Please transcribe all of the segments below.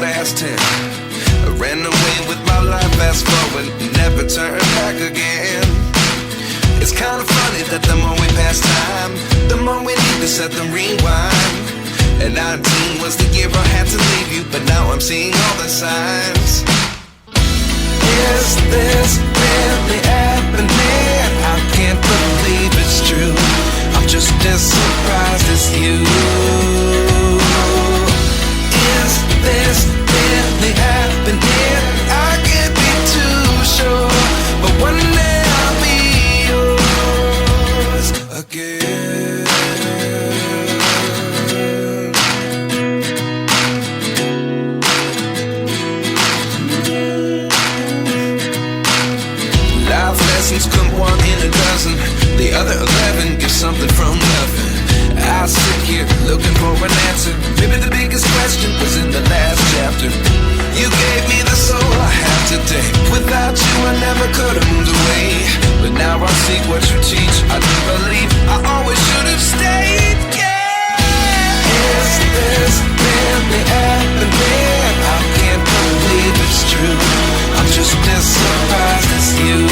last 10. I ran away with my life, fast forward, never turn back again. It's kind of funny that the more we pass time, the more we need to set the rewind. And 19 was the year I had to leave you, but now I'm seeing all the signs. Is this really happening? I can't believe it's true. I'm just as surprised as you. Is this really happening? I can't be too sure, but one day I'll be yours again. Life lessons come one in a dozen. The other 11 get something from nothing. I sit here looking for an answer. Maybe the biggest question was in the last chapter. You gave me the soul I have today. Without you I never could have moved away. But now I see what you teach. I do believe I always should have stayed. Yeah. Is this really happening? I can't believe it's true. I'm just as surprised as you.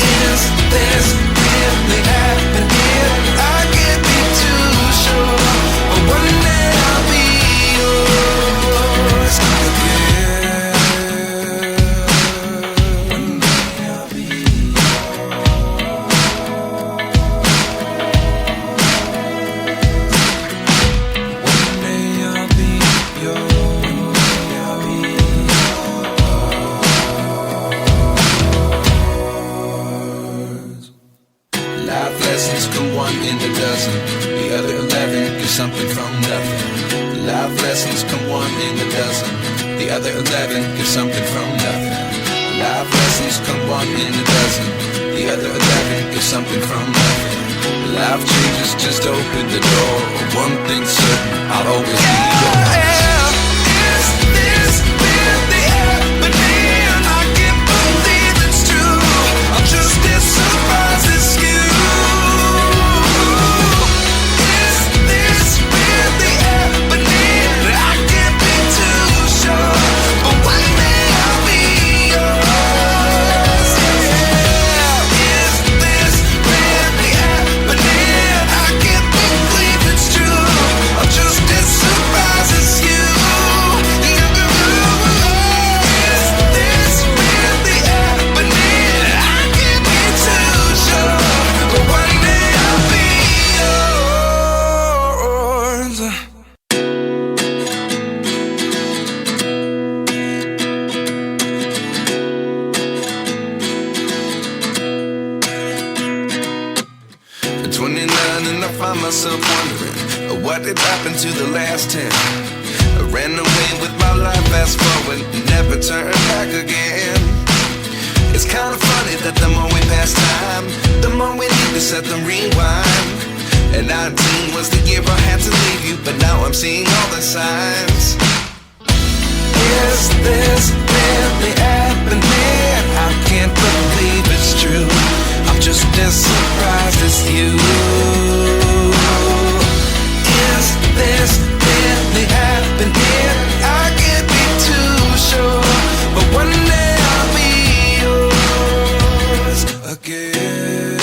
Is this really happening? I can't be too sure, but one day I'll be yours again. One day I'll be yours. One day I'll be yours. Life lessons come one in a dozen. The other 11 get something from nothing. Life lessons come one in a dozen. The other 11 get something from nothing. Life lessons come one in a dozen. The other 11 get something from nothing. Life changes just open the door. One thing's certain, I'll always be yours. Is this really happening? I can't believe it's true. I'm just as surprised as you. Is this really happening? I can't be too sure, but one day I'll be yours. Yeah. Is this really happening? I can't believe it's true. I'm just as surprised as you. Is this really happening? I can't be too sure, but one day I'll be yours. At 29 and I find myself wondering what did happen to the last 10. I ran away with my life, fast forward, never turn back again. It's kind of funny that the more we pass time, the more we need to set the rewind. And 19 was the year I had to leave you, but now I'm seeing all the signs. Is this really happening? I can't believe it's true. I'm just as surprised as you. Is this really happening? I can't be too sure, but one day I'll be yours again.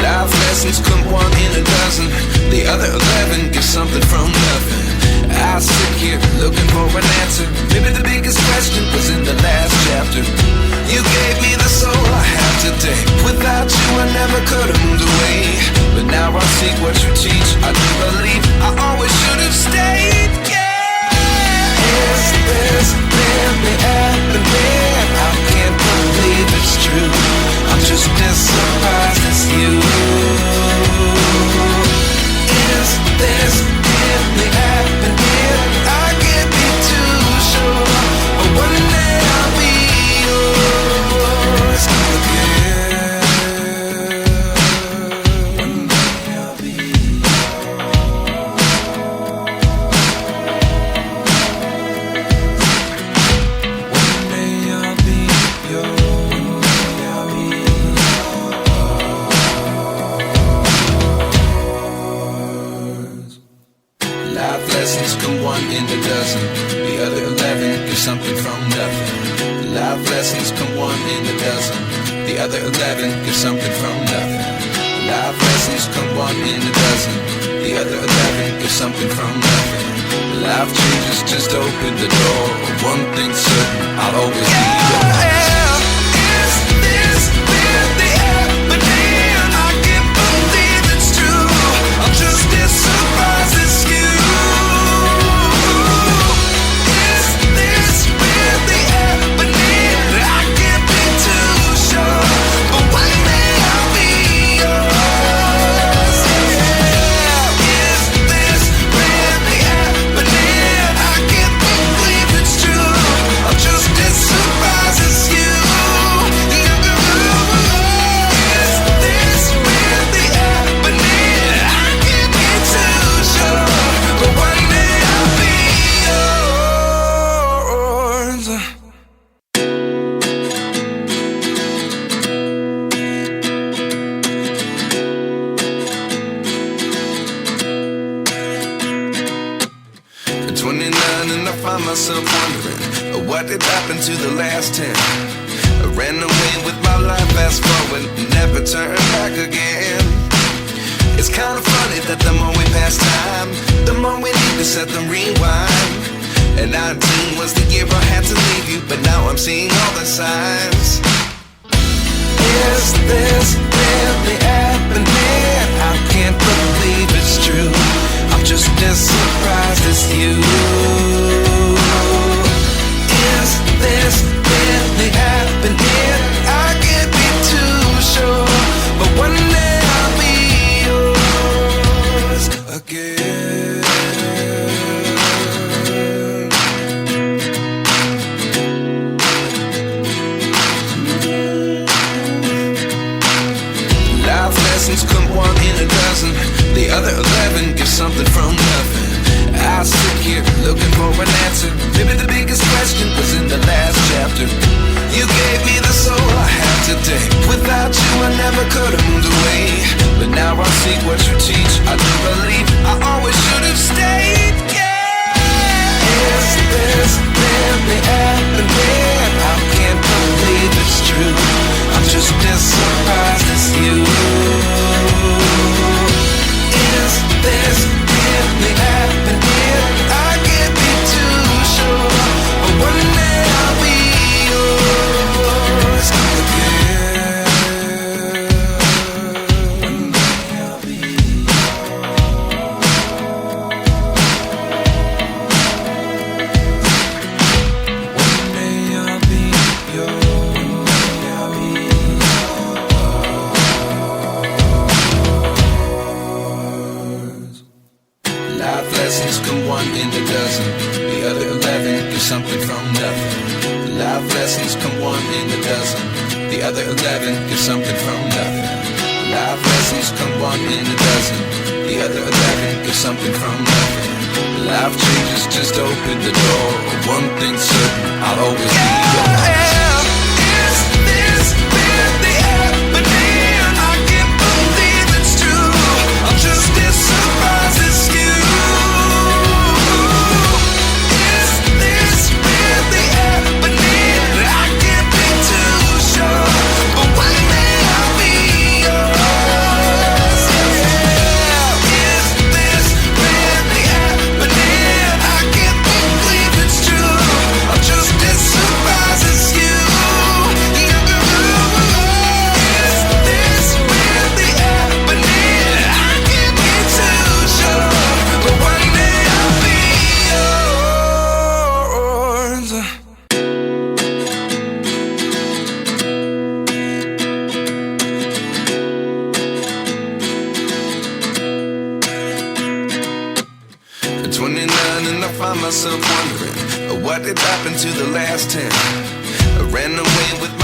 Life lessons come one in a dozen. The other 11 get something from nothing. I sit here looking for an answer. Maybe the biggest question was in the last chapter. You gave me the soul I have today. Without you I never could have moved away. But now I see what you teach. I do believe I always should have stayed. Yeah. Is this really happening? I can't believe it's true. I'm just as surprised as you. Is this really happening? I can't be too sure, but one day I'll be yours again. One day I'll be yours. come one in a dozen. The other 11 give something from nothing. Life lessons come one in a dozen. The other 11 give something from nothing. Life changes just open the door. One thing's certain, I'll always be yours. Is this really happening? I can't believe it's true. I'm just as surprised as you. Is this really happening? I can't be too sure, but one day I'll be yours. Is this really happening? I can't believe it's true. I'm just as surprised as you. Is this really happening? I can't be too sure, but one day I'll be yours. At 29 and I find myself wondering, what did happen to the last 10? I ran away with my life, fast forward, never turn back again. It's kind of funny that the more we pass time, the more we need to set the rewind. And 19 was the year I had to leave you, but now I'm seeing all the signs. Is this really happening? I can't believe it's true. I'm just as surprised as you. Is this really happening? I can't be too sure, but one day I'll be yours again. Life lessons come one in a dozen. The other 11 give something from nothing. I sit here looking for an answer. Maybe the biggest question was in the last chapter. You gave me the soul I have today. Without you I never could have moved away. But now I see what you teach. I do believe I always should have stayed. Yeah. Is this really happening? I can't believe it's true. I'm just as surprised as you. Is this really happening? I can't be too sure, but one day I'll be yours again. One day I'll be yours. One day I'll be yours. One day I'll be yours. Life lessons come one in a dozen. The other 11 give something from nothing. Life lessons come one in a dozen. The other 11 give something from nothing. Life lessons come one in a dozen. The other 11 give something from nothing. Life changes just open the door. One thing's certain, I'll always be yours. Is this really happening? I can't believe it's true. I'm just as surprised as you. Is this really happening? I can't be too sure, but one day I'll be yours. Is this really happening? I can't believe it's true. I'm just as surprised as you. Is this really happening? I can't be too sure, but one day I'll be yours. At 29 and I find myself wondering, what did happen to the last 10? I ran away with